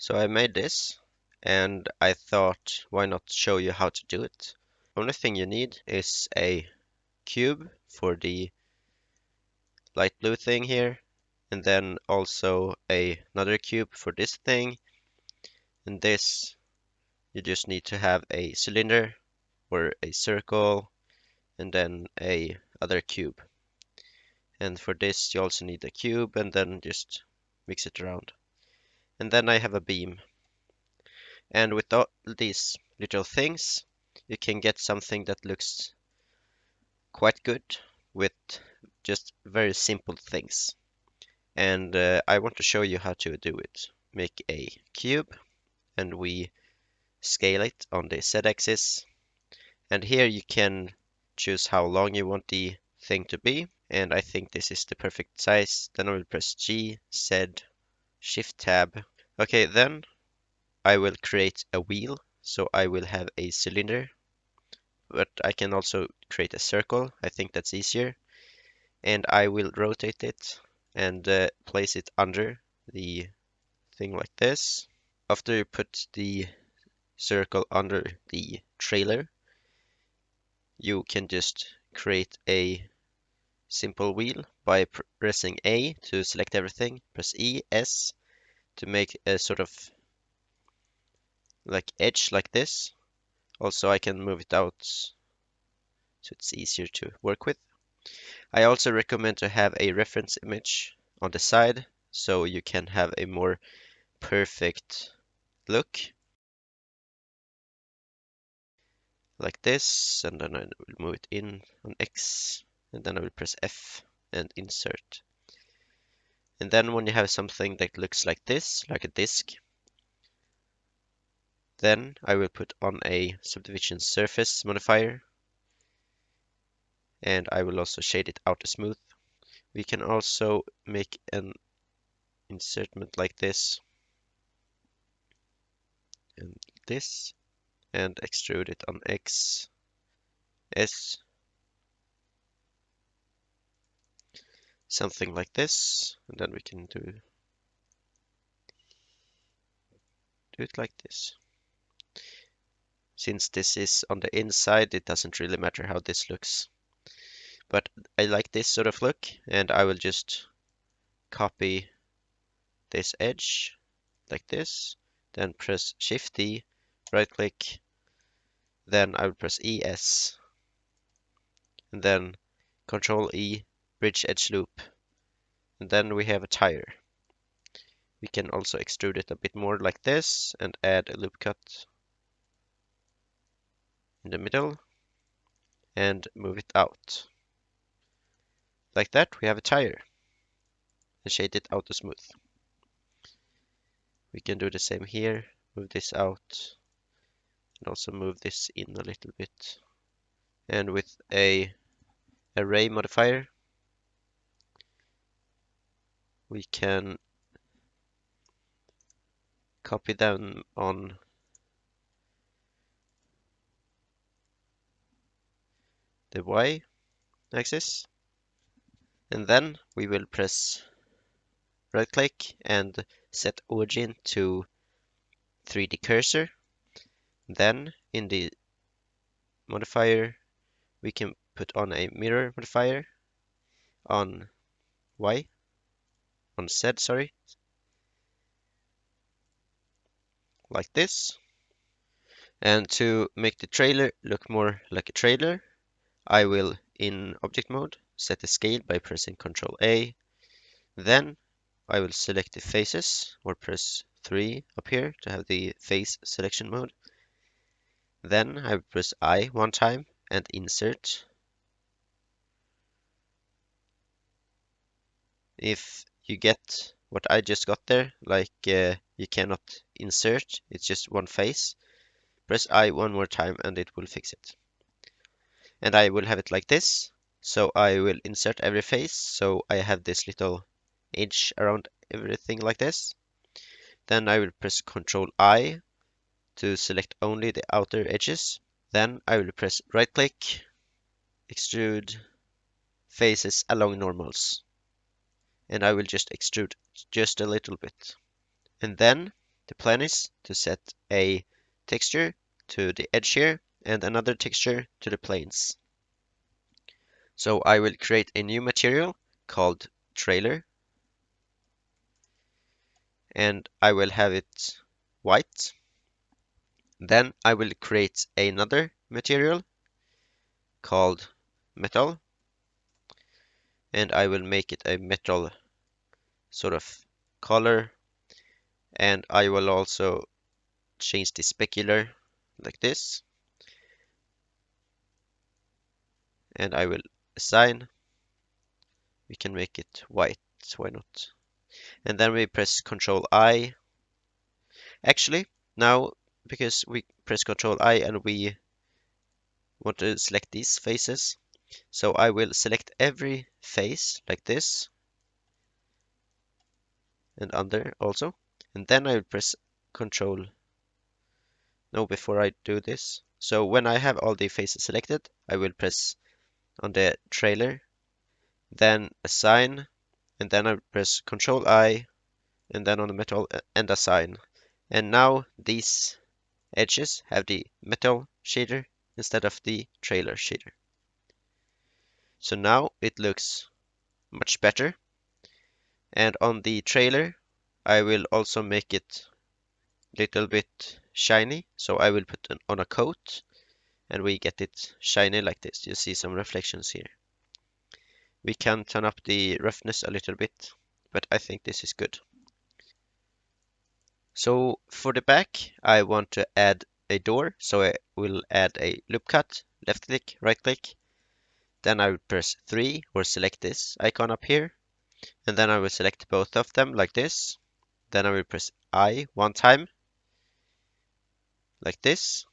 So I made this and I thought, why not show you how to do it? Only thing you need is a cube for the light blue thing here, and then also another cube for this thing. And this, you just need to have a cylinder or a circle and then a other cube. And for this, you also need a cube and then just mix it around. And then I have a beam. And with all these little things, you can get something that looks quite good with just very simple things. And I want to show you how to do it. Make a cube and we scale it on the z-axis. And here you can choose how long you want the thing to be. And I think this is the perfect size. Then I will press G, Z, Shift Tab. Okay, then I will create a wheel. So I will have a cylinder, but I can also create a circle. I think that's easier. And I will rotate it and place it under the thing like this. After you put the circle under the trailer, you can just create a simple wheel by pressing A to select everything, press E, S to make a sort of like edge like this. Also, I can move it out so it's easier to work with. I also recommend to have a reference image on the side so you can have a more perfect look like this, and then I will move it in on X, and then I will press F and insert. And then when you have something that looks like this, like a disk, then I will put on a subdivision surface modifier, and I will also shade it out to smooth. We can also make an insertment like this and this, and extrude it on X, S, something like this, and then we can do it like this. Since this is on the inside, it doesn't really matter how this looks. But I like this sort of look, and I will just copy this edge like this, then press Shift D, right click, then I will press ES, and then Control E, bridge edge loop, and then we have a tire. We can also extrude it a bit more like this and add a loop cut in the middle and move it out. Like that, we have a tire and shade it out to smooth. We can do the same here, move this out and also move this in a little bit. And with a array modifier, we can copy them on the Y axis, and then we will press right click and set origin to 3D cursor. Then in the modifier we can put on a mirror modifier on Y, on Z, sorry, like this. And to make the trailer look more like a trailer, I will, in object mode, set the scale by pressing Ctrl A. Then I will select the faces, or press 3 up here to have the face selection mode. Then I will press I one time and insert. If you get what I just got there, like you cannot insert, it's just one face, press I one more time and it will fix it. And I will have it like this. So I will insert every face, so I have this little edge around everything like this. Then I will press Ctrl I to select only the outer edges. Then I will press right click, extrude faces along normals. And I will just extrude just a little bit. And then the planes to set a texture to the edge here and another texture to the planes. So I will create a new material called trailer, and I will have it white. Then I will create another material called metal, and I will make it a metal sort of color, and I will also change the specular like this, and I will assign. We can make it white, why not? And then we press Control I. Actually, now because we press Control I and we want to select these faces, so I will select every face like this and under also, and then I will press Control. No, before I do this. So when I have all the faces selected, I will press on the trailer, then assign, and then I press Control I, and then on the metal and assign. And now these edges have the metal shader instead of the trailer shader. So now it looks much better. And on the trailer, I will also make it a little bit shiny. So I will put on a coat and we get it shiny like this. You see some reflections here. We can turn up the roughness a little bit, but I think this is good. So for the back, I want to add a door. So I will add a loop cut, left click, right click. Then I will press 3 or select this icon up here. And then I will select both of them like this. Then I will press I one time, like this.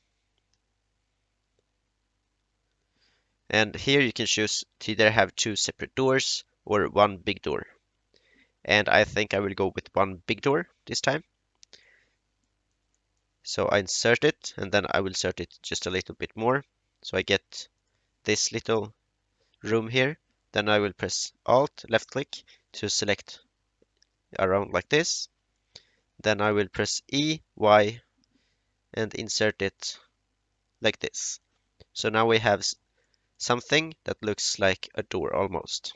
And here you can choose to either have two separate doors or one big door. And I think I will go with one big door this time. So I insert it, and then I will insert it just a little bit more. So I get this little room here. Then I will press Alt, left click to select around like this. Then I will press E, Y, and insert it like this. So now we have something that looks like a door almost.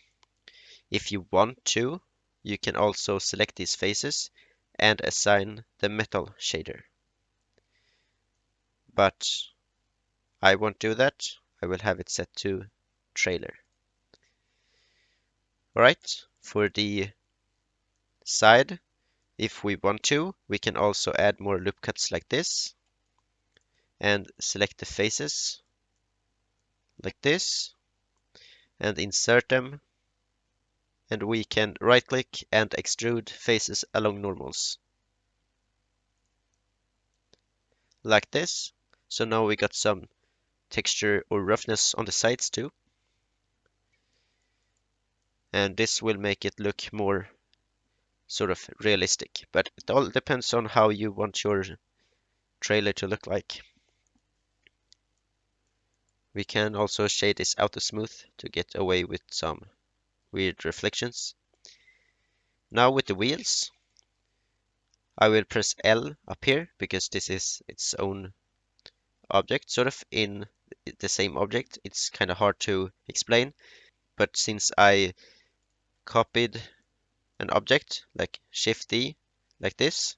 If you want to, you can also select these faces and assign the metal shader. But I won't do that. I will have it set to trailer. Alright, for the side, if we want to, we can also add more loop cuts like this and select the faces like this and insert them, and we can right click and extrude faces along normals like this. So now we got some texture or roughness on the sides too, and this will make it look more sort of realistic, but it all depends on how you want your trailer to look like. We can also shade this auto smooth to get away with some weird reflections. Now with the wheels, I will press L up here because this is its own object, sort of in the same object. It's kind of hard to explain, but since I copied an object like Shift D like this,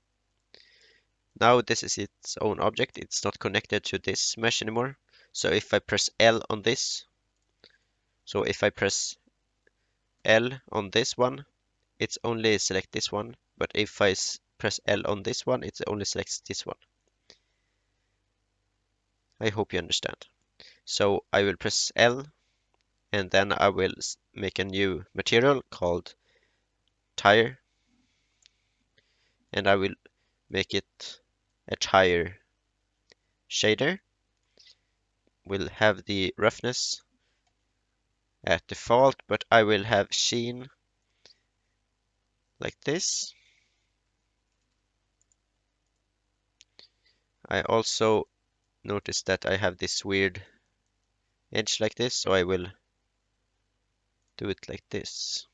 now this is its own object. It's not connected to this mesh anymore. So if I press L on this, so if I press L on this one, it's only select this one, but if I press L on this one, it only selects this one. I hope you understand. So I will press L, and then I will make a new material called tire, and I will make it a tire shader. Will have the roughness at default, but I will have sheen like this. I also notice that I have this weird edge like this, so I will do it like this.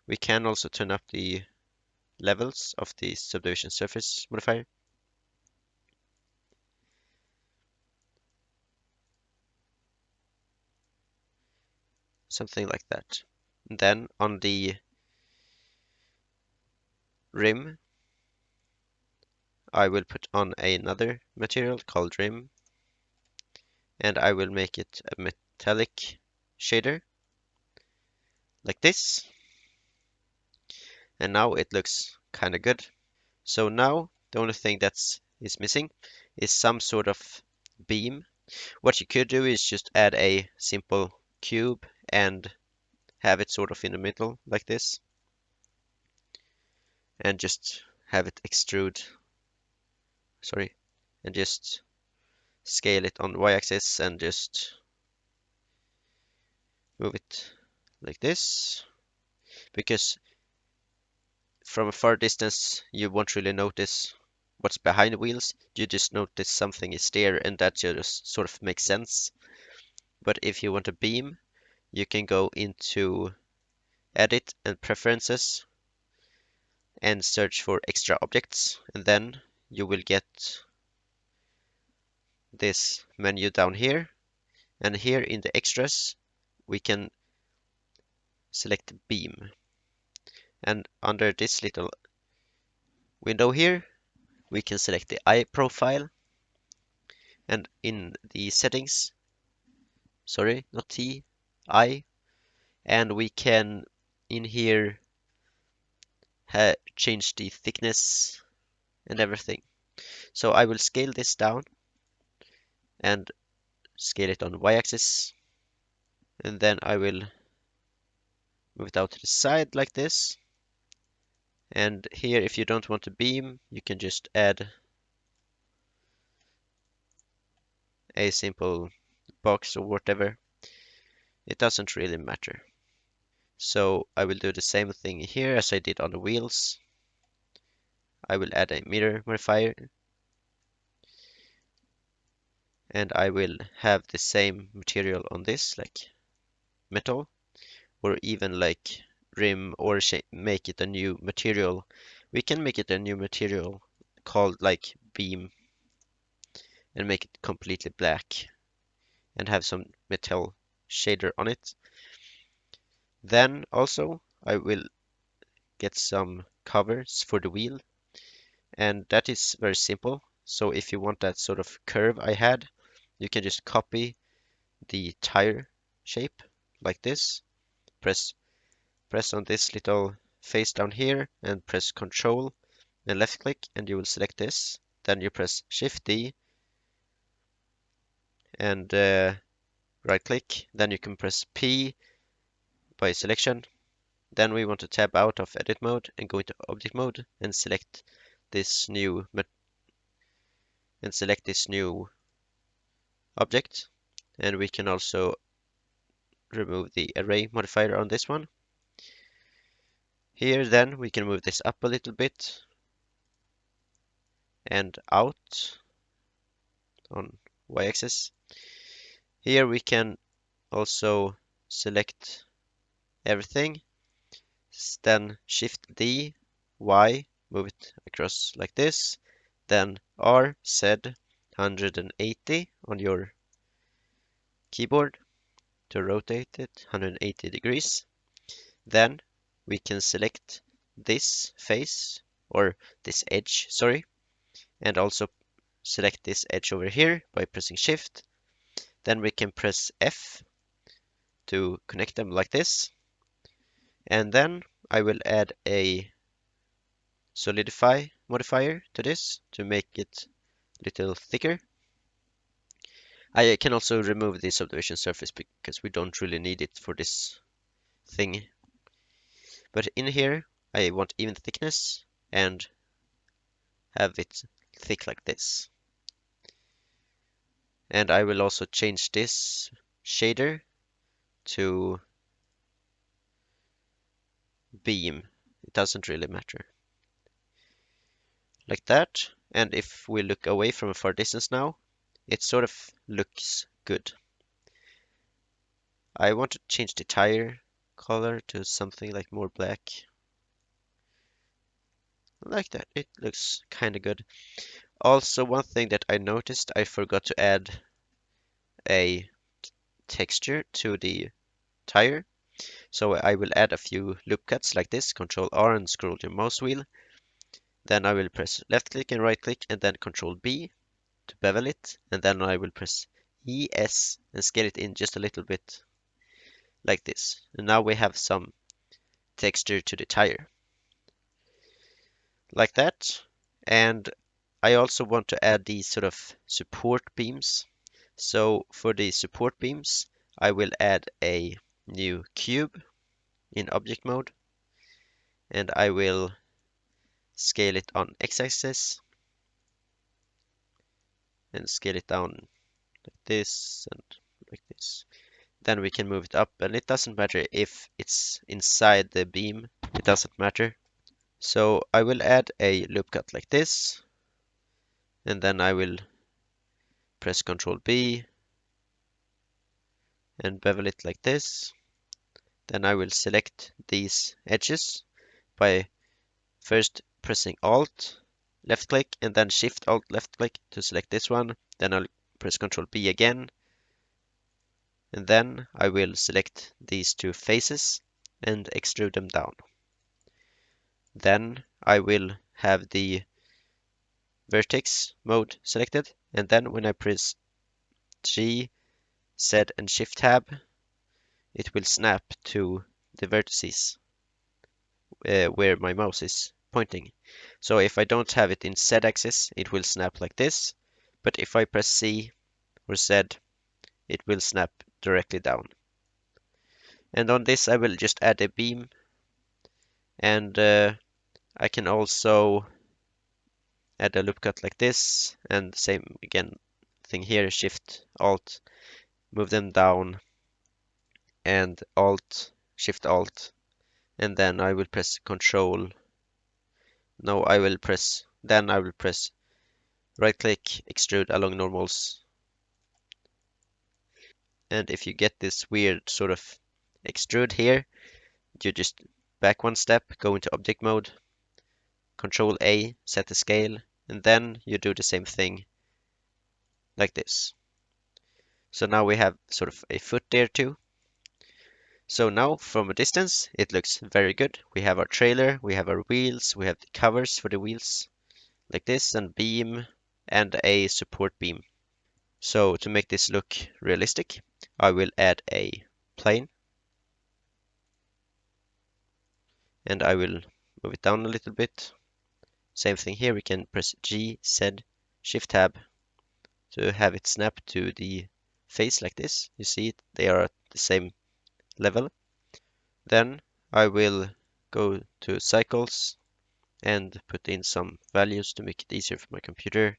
We can also turn up the levels of the subdivision surface modifier. something like that. And then on the rim, I will put on another material called rim, and I will make it a metallic shader like this. And now it looks kind of good. So now the only thing that's is missing is some sort of beam. What you could do is just add a simple cube and have it sort of in the middle like this, and just have it extrude, sorry, and just scale it on the y-axis and just move it like this, because from a far distance you won't really notice what's behind the wheels. You just notice something is there, and that just sort of makes sense. But if you want a beam, you can go into Edit and Preferences and search for extra objects, and then you will get this menu down here. And here in the extras, we can select beam. And under this little window here, we can select the eye profile. And in the settings, sorry, not T, I, and we can in here change the thickness and everything. So I will scale this down and scale it on y-axis, and then I will move it out to the side like this. And here, if you don't want a beam, you can just add a simple box or whatever. It doesn't really matter. So I will do the same thing here as I did on the wheels. I will add a mirror modifier, and I will have the same material on this, like metal, or even like rim, or make it a new material. We can make it a new material called like beam and make it completely black and have some metal shader on it. Then also I will get some covers for the wheel, and that is very simple. So if you want that sort of curve I had, you can just copy the tire shape like this. Press press on this little face down here and press Control and left click, and you will select this. Then you press Shift D and right click. Then you can press P by selection. Then we want to tab out of edit mode and go into object mode and select this new object. And we can also remove the array modifier on this one. Here then we can move this up a little bit and out on y-axis. Here we can also select everything, then Shift D, Y, move it across like this, then R, Z 180 on your keyboard to rotate it 180 degrees. Then we can select this face, or this edge, sorry, and also select this edge over here by pressing Shift. Then we can press F to connect them like this. And then I will add a solidify modifier to this to make it a little thicker. I can also remove the subdivision surface because we don't really need it for this thing. But in here, I want even thickness and have it thick like this. And I will also change this shader to beam. It doesn't really matter. Like that. And if we look away from a far distance now, it sort of looks good. I want to change the tire color to something like more black. Like that. It looks kind of good. Also, one thing that I noticed, I forgot to add a texture to the tire. So I will add a few loop cuts like this, Control R and scroll your mouse wheel. Then I will press left click and right click and then Control B to bevel it. And then I will press ES and scale it in just a little bit like this. And now we have some texture to the tire like that. And I also want to add these sort of support beams. So for the support beams, I will add a new cube in object mode and I will scale it on x-axis and scale it down like this and like this. Then we can move it up and it doesn't matter if it's inside the beam, it doesn't matter. So I will add a loop cut like this and then I will press Ctrl B and bevel it like this. Then I will select these edges by first pressing Alt, left click, and then Shift Alt left click to select this one. Then I'll press Ctrl B again. And then I will select these two faces and extrude them down. Then I will have the vertex mode selected. And then when I press G, Z, and Shift tab, it will snap to the vertices where my mouse is pointing. So if I don't have it in Z axis, it will snap like this. But if I press C or Z, it will snap directly down. And on this, I will just add a beam. And I can also add a loop cut like this. And same again thing here, Shift, Alt, move them down. And Alt, Shift, Alt. And then I will press Control. No, then I will press right click, extrude along normals. And if you get this weird sort of extrude here, you just back one step, go into object mode, Control A, set the scale, and then you do the same thing like this. So now we have sort of a foot there too. So now from a distance, it looks very good. We have our trailer, we have our wheels, we have the covers for the wheels like this, and beam, and a support beam. So to make this look realistic, I will add a plane and I will move it down a little bit. Same thing here, we can press G, Z, Shift Tab to have it snap to the face like this. You see it, they are at the same level. Then I will go to cycles and put in some values to make it easier for my computer.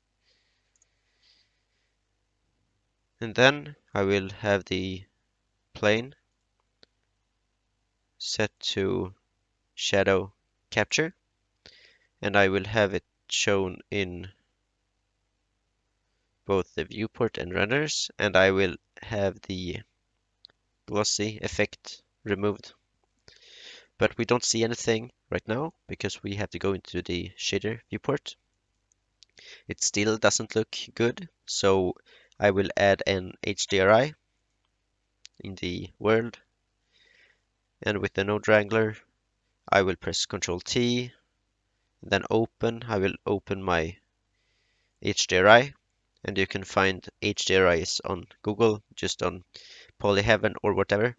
And then I will have the plane set to shadow capture and I will have it shown in both the viewport and renders and I will have the glossy effect removed. But we don't see anything right now because we have to go into the shader viewport. It still doesn't look good, so I will add an HDRI in the world. And with the node wrangler, I will press Ctrl T, then open. I will open my HDRI, and you can find HDRIs on Google, just on Polyheaven or whatever.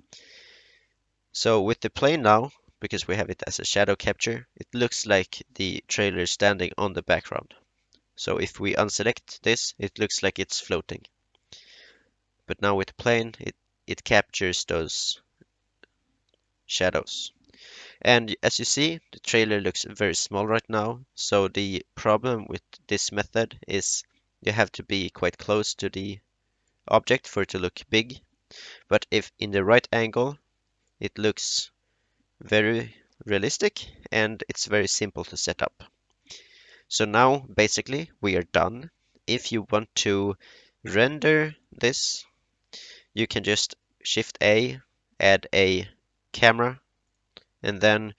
So with the plane now, because we have it as a shadow capture, it looks like the trailer is standing on the background. So if we unselect this, it looks like it's floating. But now with the plane, it captures those shadows. And as you see, the trailer looks very small right now. So the problem with this method is you have to be quite close to the object for it to look big. But if in the right angle, it looks very realistic and it's very simple to set up. So now basically we are done. If you want to render this, you can just Shift A, add a camera, and then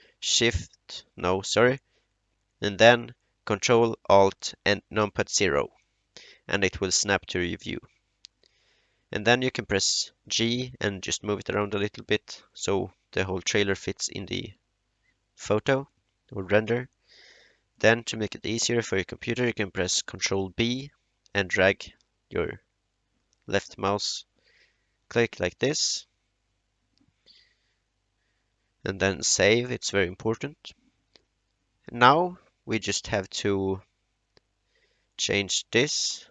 and then Control Alt and numpad 0, and it will snap to your view. And then you can press G and just move it around a little bit so the whole trailer fits in the photo or render. Then to make it easier for your computer, you can press Ctrl B and drag your left mouse click like this, and then save. It's very important. Now we just have to change this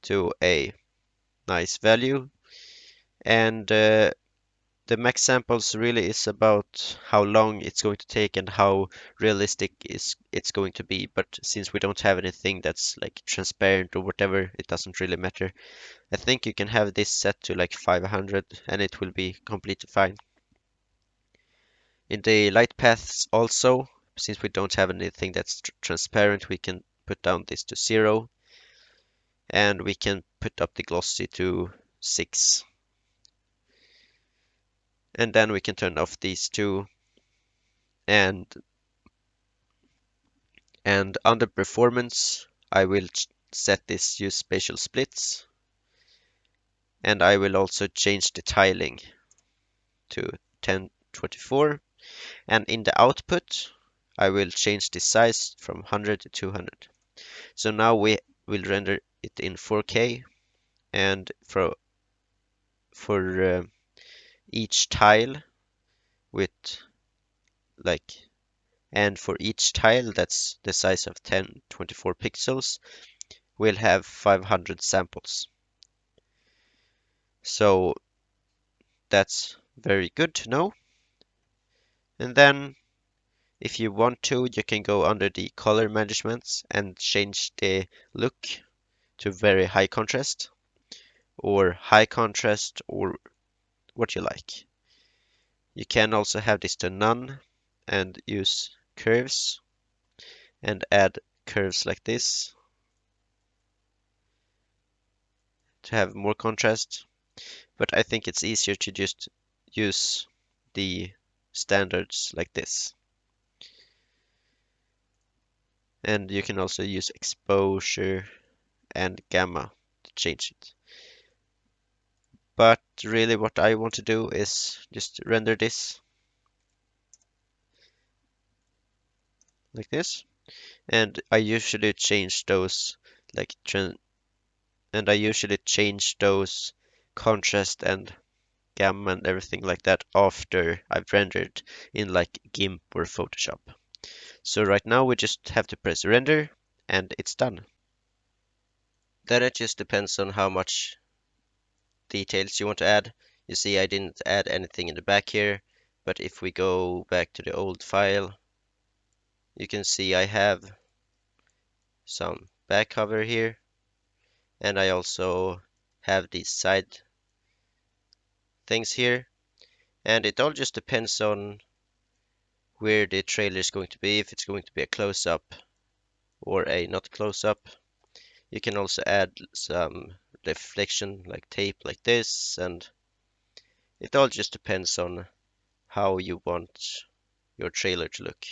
to a nice value, and the max samples really is about how long it's going to take and how realistic is it's going to be. But since we don't have anything that's like transparent or whatever, it doesn't really matter. I think you can have this set to like 500 and it will be completely fine. In the light paths also, since we don't have anything that's transparent, we can put down this to 0 and we can put up the glossy to 6. And then we can turn off these two, and under performance I will set this use spatial splits, and I will also change the tiling to 1024, and in the output I will change the size from 100 to 200. So now we will render it in 4K, and for each tile with like and for each tile that's the size of 1024 pixels, we'll have 500 samples. So that's very good to know. And then if you want to, you can go under the color managements and change the look to very high contrast or high contrast or what you like. You can also have this to none and use curves and add curves like this to have more contrast. But I think it's easier to just use the standards like this. And you can also use exposure and gamma to change it. But really what I want to do is just render this like this. And I usually change those like contrast and gamma and everything like that after I've rendered in like GIMP or Photoshop. So right now we just have to press render and it's done. Then it just depends on how much details you want to add. You see I didn't add anything in the back here, but if we go back to the old file, you can see I have some back cover here, and I also have these side things here, and it all just depends on where the trailer is going to be, if it's going to be a close-up or a not close-up. You can also add some reflection like tape like this, and it all just depends on how you want your trailer to look.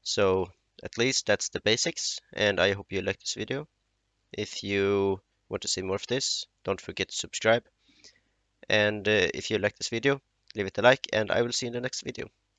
So at least that's the basics, and I hope you like this video. If you want to see more of this, don't forget to subscribe. And if you like this video, leave it a like, and I will see you in the next video.